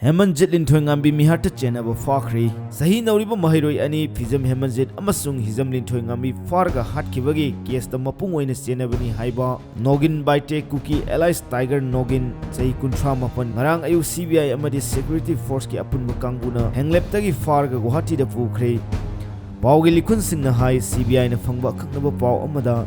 Hemanjit Linthoi Mihatpa Chenaba Fakri Sahi Nauriba Mahiroi Ani Fizam Hemanjit Amasung Hizam Linthoi Faraga Hatkibagi Case the Mapungoin Senabani Haiba Nogin Baite Cookie Allies Tiger Nogin Sahi Kuntra Mapan Marang Ayu CBI Amadi Security Force Ki Apun Makanguna Hengleptagi Faraga Guhati the Pukri Paugi Likun Singna High CBI na Fangba Kaknaba Pau Amada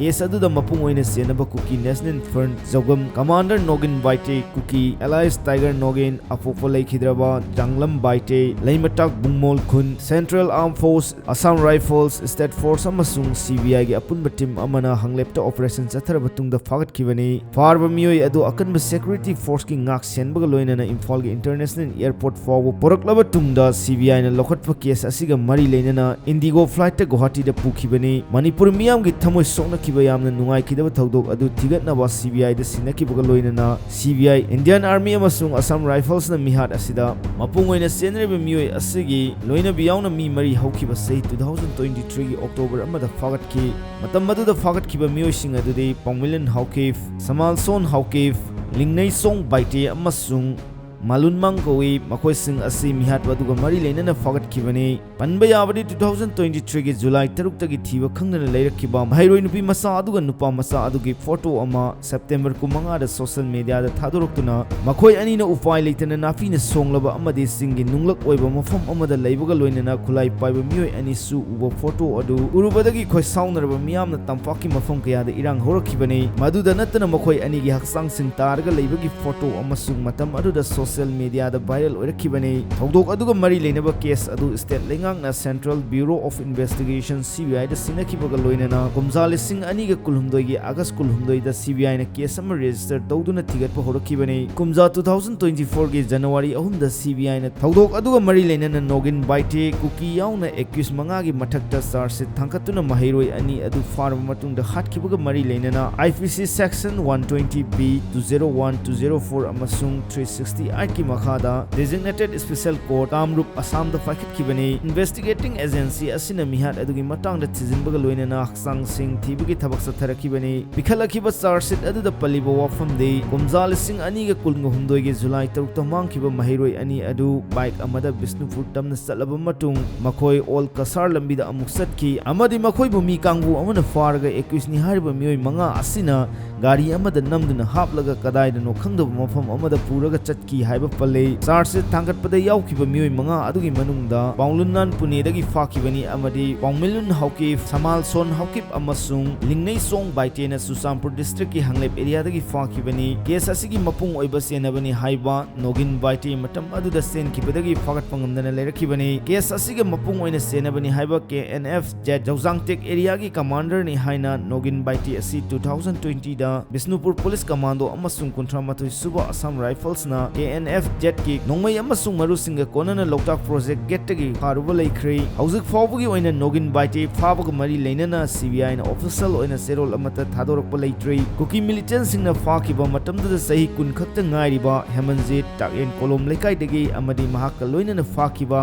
Case adu da mapungoina senaba Cookie National Front Zogam Commander Nogin Baite Cookie Allies Tiger Nogin Apopo Leikhidraba Janglam Baite Leimatak Bungmol Khun Central Armed Force Assam Rifles State Force amasung CBI gi apunba team amana hanglepta operation chathara batungda fagat kibani farba mioi adu akanba security force ki ngak senbaga loinana Imphal gi International Airport fawu poraklaba tungda CBI na lokhatpa case asiga mari leinana Indigo flight ta Guwahati da pukhibani Manipur miyam gi thamoi sokna Yamna Nungai Kidaba Togdok Adu Tigat Naba CBI the Sinaki Bogaloina CBI Indian Army Amasung Assam Rifles na Mihat Asida Mapungoina Senrebe Mui Asigi Loina Biauna Mi Mari Hokiba say 2023 October Amada Fagat Ki Matamadu the Fagat Kiba Mui Singa Dude Pongmilan Haukif Samal Son Haukif Lingnei Song Baite Amasung Malun Mangoi Makoi Sing Asi Mihatpa Duga Mari Lena Fagat Kibani Panbayabadi 2023 July Tarukta Thiva Kangana Later Kiba Mahiroi Nupi Masa Aduga Nupa Masa Adugi photo ama September Kumanga the social media the Tadurukuna Makoi Anina Ufai Latana Nafina Song Lava Amadi Singin Nunglak Oiba Mafam Amada Laibaga Loinana Kulai Paiba Mui Anisu Uba photo Adu Urubadagi Koi Sounder Miam the Tampaki Mafam Kaya the Irang Horokibani Maduda Natana Makoi Anigi Haksang Sing Targa Laibagi photo Amasung Matam Adu the social media the viral oirakibani Togdok aduga mari leinaba case adu state lengang na Central Bureau of Investigation CBI da sinakibaga loinana kumza lising ani ga kulhumdoi gi August kulhumdoi da CBI na case ama register tawduna thigatpa horakibani kumza 2024 gi January 3 da CBI na togdok aduga mari leinana Nogin Baite Cookie yauna 21 manga gi mathakta charge sheet thangkatuna mahiroi ani adu farm matungda hatkibaga mari leinana IPC section 120B 201 204 amasung 360 की मखादा designated special court Kamrup Assam da Fakit Kibani investigating agency asina mihat adugi matang da thizin baga loinana haksang sing thibagi thabak sathara kibani pikhala kiba charge sheet adu da paliba wafam de kumjal sing ani ga kulnga humdoi ge July 3 ta mang kiba mahiroi ani adu bike amada Bisnupur tamna salaba matung makhoi ol kasar lambi da amuk satki amadi makhoi bumi kangbu amana farga 21 ni hariba mioi manga asina gari amada namduna haplaga kadai da no khangdaba mafam amada puraga chatki haiba pale charge thangatpada yaukiba mioi manga adugi manungda Paunglunan Pune dagi fakibani amadi Paungmilun Haukip Samal Son Haukip amasung Lingnei Song Baite na Susampur district ki hanglep area dagi fakibani case asigi mapung oiba senabani haiba Nogin Baite matam aduda sen kibadagi fagat pangamdana lerakibani case asiga mapung oina senabani haiba KNF Jet Jawjangtek area gi commander ni haina Nogin Baite asi 2020 da Bisnupur Police Commando amasung kuntramatoi suba Assam Rifles na KNF Jet ki nongmai amasung marusinga konana Loktak project get tagi haruba laikhri hauzik fawbugi oina Nogin Baite fabaga mari leinana CBI na official oina serol amata thadorakpa leitri Cookie militant singna fakiba matamda sahi kun khakta ngairiba Hemanjit Taken Kolom lekai dagi amadi mahaka loinana fakiba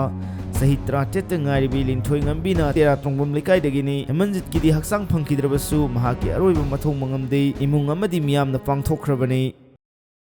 sahi 37 ngairibi linthoi ngambina tera trongbam lekai dagini Hemanjit kidi haksang phangkidrabasu mahaki aroiba mathong mangamde imung amadi miyamna pangthokrabani